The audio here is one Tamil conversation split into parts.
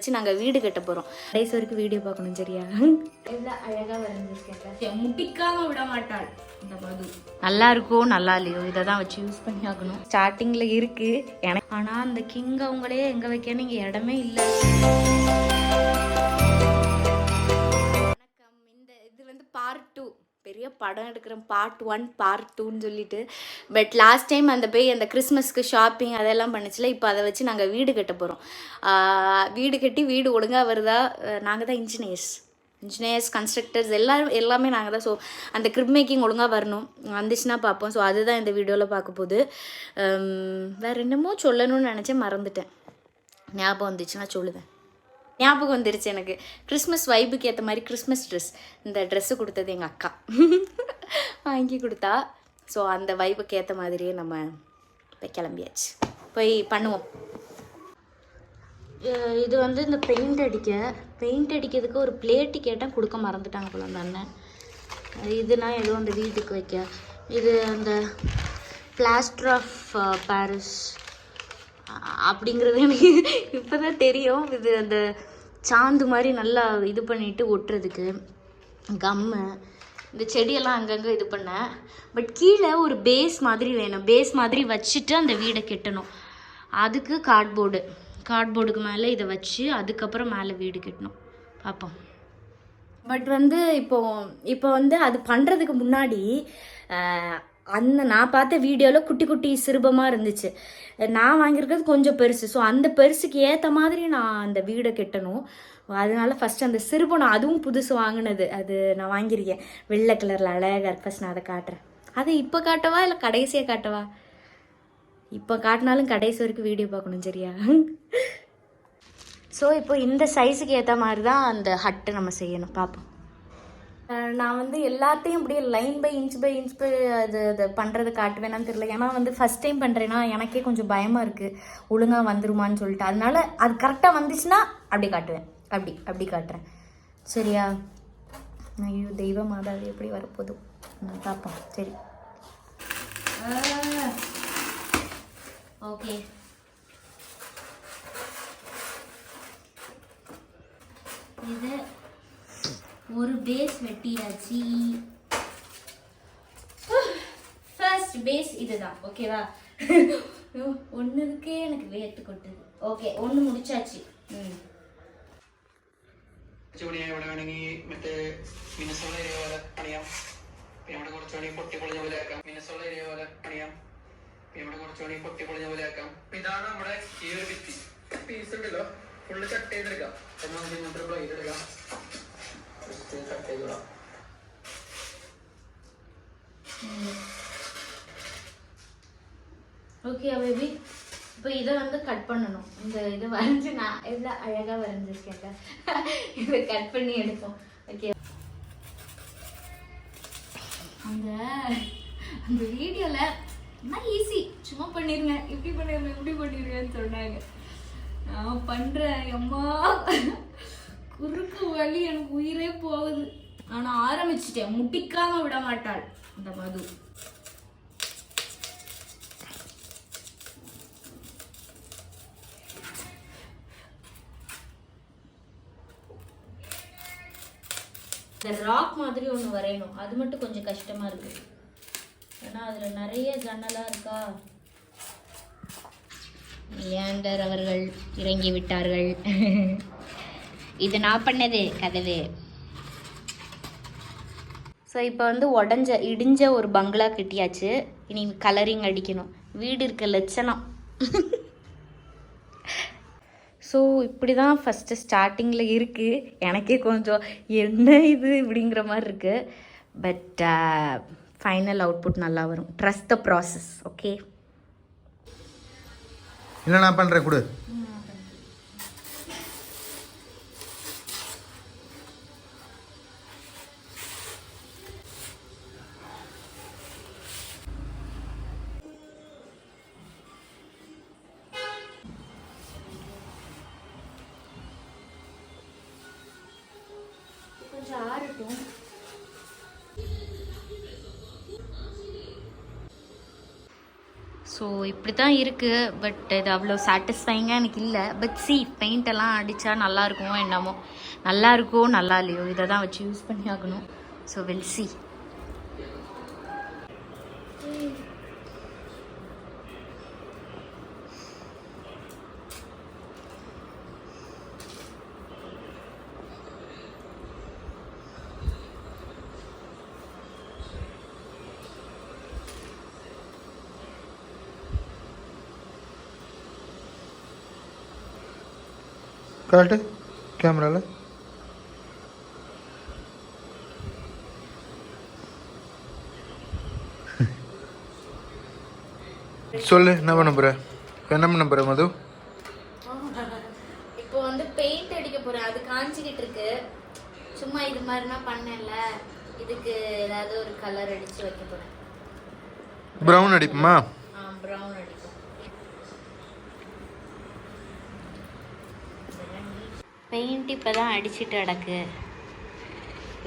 வச்சு நாங்கள் வீடு கட்ட போகிறோம். கடைசி வரைக்கும் வீடியோ பார்க்கணும் சரியா? எவ்வளோ அழகாக வரைஞ்சிருக்கேன். முடிக்காம விட மாட்டாள் இந்த மது. நல்லா இருக்கும் நல்லா இல்லையோ இதை தான் வச்சு யூஸ் பண்ணி ஆகணும். ஸ்டார்டிங்கில் இருக்குது எனக்கு. ஆனால் அந்த கிங் அவங்களே எங்கே வைக்கணும் இங்கே இடமே இல்லை. வணக்கம். இது வந்து பார்ட் 2. பெரிய படம் எடுக்கிறோம் பார்ட் 1 பார்ட் 2ன்னு சொல்லிட்டு. பட் லாஸ்ட் டைம் அந்த கிறிஸ்மஸ்க்கு ஷாப்பிங் அதெல்லாம் பண்ணிச்சுல. இப்போ அதை வச்சு நாங்கள் வீடு கட்ட போகிறோம். வீடு கட்டி வீடு ஒழுங்காக வருதா? நாங்கள் தான் இன்ஜினியர்ஸ் கன்ஸ்ட்ரக்டர்ஸ் எல்லாமே நாங்கள் தான். ஸோ அந்த கிரிப் மேக்கிங் ஒழுங்காக வரணும், வந்துச்சுன்னா பார்ப்போம். ஸோ அதுதான் இந்த வீடியோவில் பார்க்க போகுது. வேறு என்னமோ சொல்லணும்னு நினச்சேன், மறந்துட்டேன். ஞாபகம் வந்துச்சுன்னா சொல்லுவேன். ஞாபகம் வந்துருச்சு எனக்கு. கிறிஸ்மஸ் வைப்புக்கு ஏற்ற மாதிரி கிறிஸ்மஸ் ட்ரெஸ், இந்த ட்ரெஸ்ஸு கொடுத்தது எங்கள் அக்கா வாங்கி கொடுத்தா. ஸோ அந்த வைப்புக்கு ஏற்ற மாதிரியே நம்ம இப்போ கிளம்பியாச்சு, போய் பண்ணுவோம். இது வந்து இந்த பெயிண்ட் அடிக்கிறதுக்கு ஒரு பிளேட்டு கேட்டால் கொடுக்க மறந்துட்டாங்க போல அந்த அண்ணன். இதுனா ஏதோ அந்த வீட்டுக்கு வைக்க. இது அந்த பிளாஸ்டர் ஆஃப் பாரிஸ் அப்படிங்கிறது எனக்கு இப்போ தான் தெரியும். இது அந்த சாந்து மாதிரி நல்லா இது பண்ணிவிட்டு ஒட்டுறதுக்கு கம்மு. இந்த செடியெல்லாம் அங்கங்கே இது பண்ணேன். பட் கீழே ஒரு பேஸ் மாதிரி வேணும். பேஸ் மாதிரி வச்சுட்டு அந்த வீடை கட்டணும். அதுக்கு கார்ட்போர்டுக்கு மேலே இதை வச்சு அதுக்கப்புறம் மேலே வீடு கட்டணும். பார்ப்போம். பட் வந்து இப்போ வந்து அது பண்ணுறதுக்கு முன்னாடி நான் பார்த்த வீடியோவில் குட்டி குட்டி சிறுபமாக இருந்துச்சு. நான் வாங்கியிருக்கிறது கொஞ்சம் பெருசு. ஸோ அந்த பெருசுக்கு ஏற்ற மாதிரி நான் அந்த வீடை கட்டணும். அதனால ஃபஸ்ட்டு அந்த சிறுபம், நான் அதுவும் புதுசு வாங்கினது, அது நான் வாங்கியிருக்கேன் வெள்ளை கலரில் அழகாக இருக்கு. ஃபஸ்ட் நான் அதை காட்டுறேன். அதை இப்போ காட்டவா இல்லை கடைசியாக காட்டவா? இப்போ காட்டினாலும் கடைசி வரைக்கும் வீடியோ பார்க்கணும் சரியா? ஸோ இப்போ இந்த சைஸுக்கு ஏற்ற மாதிரி தான் அந்த ஹட்டு நம்ம செய்யணும். பார்ப்போம். நான் வந்து எல்லாத்தையும் அப்படியே லைன் பை இன்ச் அது பண்ணுறது காட்டுவேனான்னு தெரியல. ஏன்னா வந்து ஃபஸ்ட் டைம் பண்ணுறேன்னா எனக்கே கொஞ்சம் பயமாக இருக்குது, ஒழுங்காக வந்துருமான்னு சொல்லிட்டு. அதனால அது கரெக்டாக வந்துச்சுன்னா அப்படி காட்டுவேன், அப்படி காட்டுறேன் சரியா? ஐயோ தெய்வ மாதாவி எப்படி வரப்போதும் பார்ப்போம். சரி ஓகே. இது ஒரு பேஸ் வெட்டியாச்சு. ஃபர்ஸ்ட் பேஸ் இதுதான். ஓகேவா? ஒன்றுக்கே எனக்கு வேர்த்து கொட்டுது. ஓகே, ஒன்று முடிச்சாச்சு. ഇവിടെ വേണമെങ്കിൽ മറ്റേ മിനസോള ഏരിയ പോലെ പണിയാം. ഇവിടെ കുറച്ച് വേണമെങ്കിൽ പൊട്ടിപ്പൊളിഞ്ഞ പോലെ ആക്കാം. മിനസോള ഏരിയ പോലെ പണിയാം. ഇവിടെ കുറച്ച് വേണമെങ്കിൽ പൊട്ടിപ്പൊളിഞ്ഞ പോലെ ആക്കാം. ഇതാണ് നമ്മുടെ ഈ ഒരു ഭിത്തി പീസ് ഉണ്ടല്ലോ, ഫുള്ള് കട്ട് ചെയ്തെടുക്കാം. എന്നാൽ ഇങ്ങനത്തെ ബ്ലേഡ് എടുക്കാം, കട്ട് ചെയ്തോളാം. ஓகே பேபி, இப்போ இதை வந்து கட் பண்ணணும். இந்த இதை வரைஞ்சி நான் எவ்வளோ அழகாக வரைஞ்சிருக்கேன். இதை கட் பண்ணி எடுப்போம். ஓகே, அந்த வீடியோவில் நான் ஈஸி சும்மா பண்ணிடுங்க, இப்படி பண்ணிடுங்கன்னு சொன்னாங்க. நான் பண்ணுறேன். அம்மா குறுக்கு வலி, எனக்கு உயிரே போகுது. ஆனால் ஆரம்பிச்சிட்டேன், முட்டிக்காமல் விட மாட்டாள் இந்த மது. இந்த ராக் மாதிரி ஒன்று வரையணும். அது மட்டும் கொஞ்சம் கஷ்டமாக இருக்குது. ஏன்னா அதில் நிறைய ஜன்னலாக இருக்கா. லியாண்டர் அவர்கள் இறங்கி விட்டார்கள். இது நான் பண்ணது கதவு. ஸோ இப்போ வந்து இடிஞ்ச ஒரு பங்களா கட்டியாச்சு. இனி கலரிங் அடிக்கணும். வீடு இருக்க லட்சணம். ஸோ இப்படி தான் ஃபஸ்ட்டு ஸ்டார்டிங்கில் இருக்குது. எனக்கே கொஞ்சம் என்ன இது இப்படிங்கிற மாதிரி இருக்குது. பட் ஃபைனல் அவுட்புட் நல்லா வரும். Trust the process. ஓகே, என்ன நான் பண்ணுறேன் கொடு. கொஞ்சம் ஆறட்டும். ஸோ இப்படி தான் இருக்குது. பட் இது அவ்வளோ சாட்டிஸ்ஃபைங்காக எனக்கு இல்லை. பட் பெயிண்டெல்லாம் அடித்தா நல்லாயிருக்குமோ என்னமோ, நல்லா இருக்கோ நல்லா இல்லையோ இதை தான் வச்சு யூஸ் பண்ணி ஆகணும். So will see. காட்டு கேமராவில் சொல்லு, என்ன பண்ண போற? என்ன பண்ண போற மது? இப்போ வந்து பெயிண்ட் அடிக்க போறேன். அது காஞ்சிக்கிட்டு இருக்கு. சும்மா இது மாதிரினா பண்ணல, இதுக்கு ஏதாவது ஒரு கலர் அடிச்சு வைக்க போறேன். ப்ரௌன் அடிப்புமா? ப்ரௌன் அடிப்போம். பெயிண்ட் இப்போ தான் அடிச்சுட்டு கிடக்கு.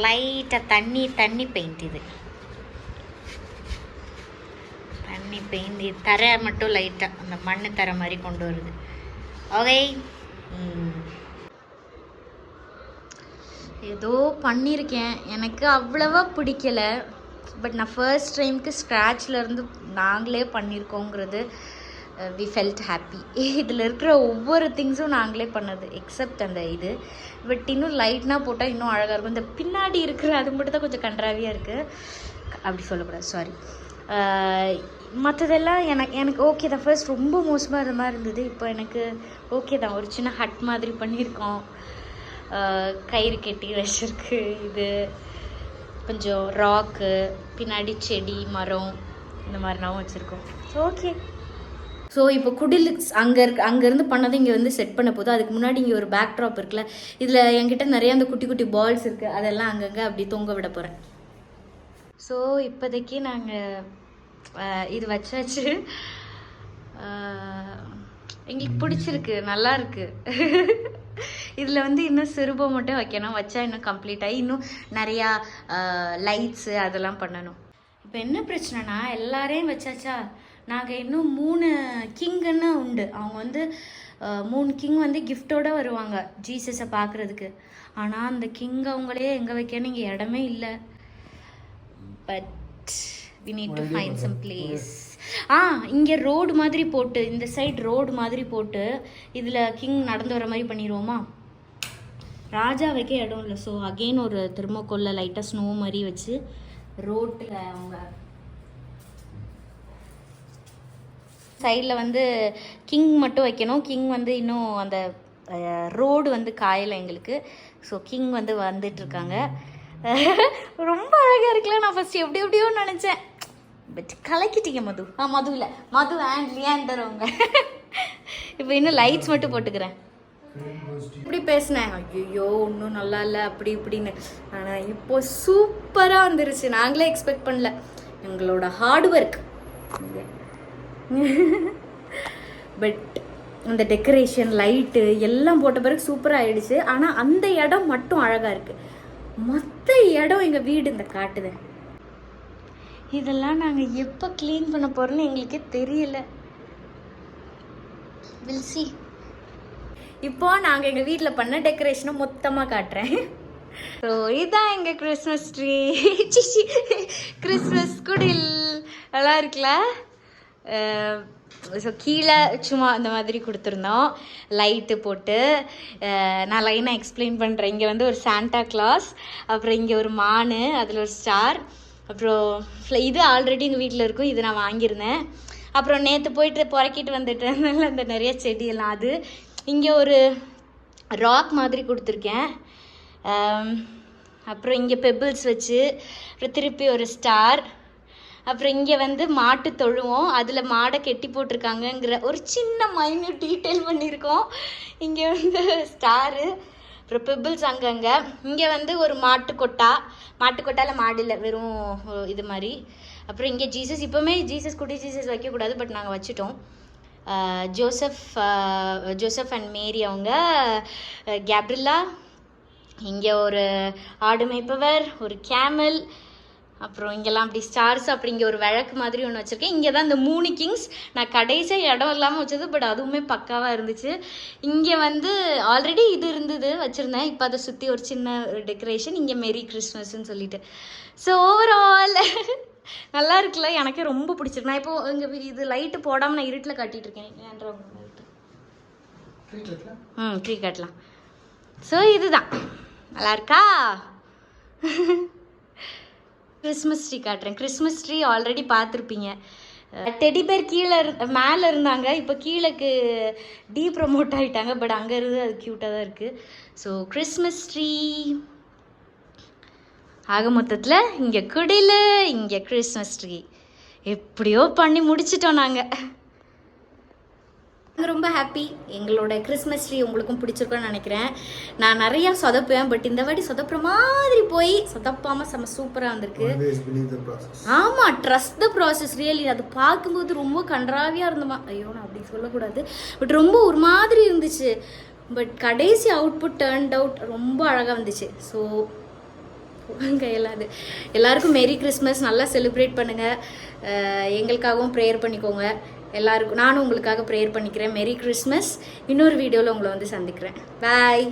லைட்டாக தண்ணி பெயிண்ட். இது தண்ணி பெயிண்ட். தரை மட்டும் லைட்டாக அந்த மண் தரை மாதிரி கொண்டு வருது. ஓகே, ஏதோ பண்ணியிருக்கேன். எனக்கு அவ்வளவா பிடிக்கல. பட் நான் ஃபர்ஸ்ட் டைமுக்கு ஸ்க்ராட்ச்லேருந்து நாங்களே பண்ணியிருக்கோங்கிறது வி ஃபெல்ட் ஹாப்பி. இதில் இருக்கிற ஒவ்வொரு திங்ஸும் நாங்களே பண்ணது எக்ஸப்ட் அந்த இது. பட் இன்னும் லைட்னாக போட்டால் இன்னும் அழகாக இருக்கும். இந்த பின்னாடி இருக்கிற அது மட்டும் தான் கொஞ்சம் கன்றாவியாக இருக்குது. அப்படி சொல்லக்கூடாது, சாரி. மற்றதெல்லாம் எனக்கு ஓகே தான். ஃபர்ஸ்ட் ரொம்ப மோசமாக இருந்த மாதிரி இருந்தது. இப்போ எனக்கு ஓகே தான். ஒரு சின்ன ஹட் மாதிரி பண்ணியிருக்கோம். கயிறு கட்டி வச்சிருக்கு. இது கொஞ்சம் ராக்கு, பின்னாடி செடி மரம் இந்த மாதிரினாவும் வச்சுருக்கோம். So okay. ஸோ இப்போ குடில் அங்கேருந்து பண்ணதை இங்கே வந்து செட் பண்ண போதும். அதுக்கு முன்னாடி இங்கே ஒரு பேக் ட்ராப் இருக்குல்ல, இதில் என்கிட்ட நிறையா அந்த குட்டி குட்டி பால்ஸ் இருக்குது. அதெல்லாம் அங்கங்கே அப்படி தொங்க விட போகிறேன். ஸோ இப்போதைக்கு நாங்கள் இது வச்சாச்சு. எங்களுக்கு பிடிச்சிருக்கு, நல்லா இருக்கு. இதில் வந்து இன்னும் சிறுபம் மட்டும் வைக்கணும். வச்சா இன்னும் கம்ப்ளீட் ஆகி இன்னும் நிறையா லைட்ஸு அதெல்லாம் பண்ணணும். இப்போ என்ன பிரச்சனைனா, எல்லாரையும் வச்சாச்சா, நாங்கள் இன்னும் 3 கிங்குன்னு உண்டு. அவங்க வந்து 3 கிங் வந்து கிஃப்டோடு வருவாங்க ஜீசஸை பார்க்குறதுக்கு. ஆனால் அந்த கிங் அவங்களே எங்கே வைக்கணும், இங்கே இடமே இல்லை. But we need to find some place. இங்கே ரோடு மாதிரி போட்டு, இந்த சைடு ரோடு மாதிரி போட்டு இதில் கிங் நடந்து வர மாதிரி பண்ணிடுவோமா? ராஜா வைக்க இடம் இல்லை. ஸோ அகெயின் ஒரு தெர்மோக்கோலில் லைட்டாக ஸ்னோ மாதிரி வச்சு ரோட்டில் அவங்க சைடில் வந்து கிங் மட்டும் வைக்கணும். கிங் வந்து இன்னும் அந்த ரோடு வந்து காயலை எங்களுக்கு. ஸோ கிங் வந்து வந்துட்டுருக்காங்க. ரொம்ப அழகாக இருக்குல்ல. நான் ஃபஸ்ட்டு எப்படியோ நினச்சேன். பட் கலக்கிட்டீங்க மது. மது இல்லை, மது அண்ட் லியாண்டர் அவங்க. இப்போ இன்னும் லைட்ஸ் மட்டும் போட்டுக்கிறேன். இப்படி பேசினேன், ஐயோ இன்னும் நல்லா இல்லை அப்படி இப்படின்னு. ஆனால் இப்போ சூப்பராக வந்துருச்சு. நாங்களே எக்ஸ்பெக்ட் பண்ணல. எங்களோட ஹார்ட் ஒர்க். பட் அந்த டெக்கரேஷன் லைட்டு எல்லாம் போட்ட பிறகு சூப்பராக ஆயிடுச்சு. ஆனால் அந்த இடம் மட்டும் அழகாக இருக்குது. மொத்த இடம் எங்கள் வீடு இந்த காட்டுது. இதெல்லாம் நாங்கள் எப்போ க்ளீன் பண்ண போகிறோன்னு எங்களுக்கே தெரியல. Will see. இப்போ நாங்கள் எங்கள் வீட்டில் பண்ண டெக்கரேஷனை மொத்தமாக காட்டுறேன். ஸோ இதுதான் எங்கள் கிறிஸ்மஸ் ட்ரீ. கிறிஸ்மஸ் குடில் நல்லா இருக்குல்ல. ஸோ கீழே சும்மா இந்த மாதிரி கொடுத்துருந்தோம் லைட்டு போட்டு. நான் லைனாக எக்ஸ்பிளைன் பண்ணுறேன். இங்கே வந்து ஒரு சாண்டா கிளாஸ், அப்புறம் இங்கே ஒரு மான், அதில் ஒரு ஸ்டார், அப்புறம் இது ஆல்ரெடி எங்கள் வீட்டில் இருக்கும். இது நான் வாங்கியிருந்தேன். அப்புறம் நேற்று போயிட்டு புறக்கிட்டு வந்துட்டேன் அந்த நிறைய செடியெல்லாம். அது இங்கே ஒரு ராக் மாதிரி கொடுத்துருக்கேன். அப்புறம் இங்கே பெபிள்ஸ் வச்சு, அப்புறம் திருப்பி ஒரு ஸ்டார், அப்புறம் இங்கே வந்து மாட்டு தொழுவோம், அதில் மாடை கெட்டி போட்டிருக்காங்கங்கிற ஒரு சின்ன மைன்யூட் டீட்டெயில் பண்ணியிருக்கோம். இங்கே வந்து ஸ்டாரு, அப்புறம் பெபிள்ஸ் அங்கங்கே. இங்கே வந்து ஒரு மாட்டுக்கொட்டாவில் மாடு இல்லை, வெறும் இது மாதிரி. அப்புறம் இங்கே ஜீசஸ். இப்போவுமே குட்டி ஜீசஸ் வைக்கக்கூடாது, பட் நாங்கள் வச்சுட்டோம். ஜோசப் அண்ட் மேரி அவங்க, கேப்ரில்லா. இங்கே ஒரு ஆடு மேய்ப்பவர், ஒரு கேமல், அப்புறம் இங்கெல்லாம் அப்படி ஸ்டார்ஸ், அப்படி இங்கே ஒரு விளக்கு மாதிரி ஒன்று வச்சுருக்கேன். இங்கே தான் இந்த 3 கிங்ஸ் நான் கடைசியாக இடம் இல்லாமல் வச்சது, பட் அதுவுமே பக்காவாக இருந்துச்சு. இங்கே வந்து ஆல்ரெடி இது இருந்தது வச்சுருந்தேன், இப்போ அதை சுற்றி ஒரு சின்ன டெக்கரேஷன். இங்கே மேரி கிறிஸ்மஸ்ன்னு சொல்லிட்டு. ஸோ ஓவரால் நல்லா இருக்குல்ல, எனக்கே ரொம்ப பிடிச்சிருக்கு. நான் இப்போ இங்கே இது லைட்டு போடாமல் நான் இருட்டில் காட்டிகிட்டு இருக்கேன். ஏன்றவங்க ட்ரீ கட்டலாம். ஸோ இதுதான் நல்லா இருக்கா. கிறிஸ்மஸ் ட்ரீ காட்டுறேன். கிறிஸ்மஸ் ட்ரீ ஆல்ரெடி பார்த்துருப்பீங்க. டெடி பேர் கீழே மேலே இருந்தாங்க, இப்போ கீழேக்கு ப்ரமோட் ஆகிட்டாங்க, பட் அங்கே இருந்து அது க்யூட்டாக தான் இருக்குது. ஸோ கிறிஸ்மஸ் ட்ரீ ஆக மொத்தத்தில் இங்கே குடில், இங்கே கிறிஸ்மஸ் ட்ரீ எப்படியோ பண்ணி முடிச்சிட்டோம் நாங்கள். ரொம்ப ஹாப்பி. எங்களோட கிறிஸ்மஸ் ட்ரீ உங்களுக்கும் பிடிச்சிருக்குன்னு நினைக்கிறேன். நான் நிறையா சொதப்புவேன், பட் இந்த வாட்டி சொதப்புற மாதிரி போய் சொதப்பாமல் செம்ம சூப்பராக வந்திருக்கு. ஆமாம், ட்ரஸ்ட் த ப்ராசஸ் ரியலி. அது பார்க்கும்போது ரொம்ப கன்றாவியாக இருந்தமா, ஐயோ நான் அப்படி சொல்லக்கூடாது, பட் ரொம்ப ஒரு மாதிரி இருந்துச்சு. பட் கடைசி அவுட்புட் டர்ன்ட் அவுட் ரொம்ப அழகாக வந்துச்சு. ஸோ கையெல்லாம் எல்லாருக்கும் மேரி கிறிஸ்மஸ், நல்லா செலிப்ரேட் பண்ணுங்கள். எங்களுக்காகவும் ப்ரேயர் பண்ணிக்கோங்க. எல்லாருக்கும் நானும் உங்களுக்காக ப்ரேயர் பண்ணிக்கிறேன். Merry Christmas. இன்னொரு வீடியோவில் உங்களை வந்து சந்திக்கிறேன். பாய்.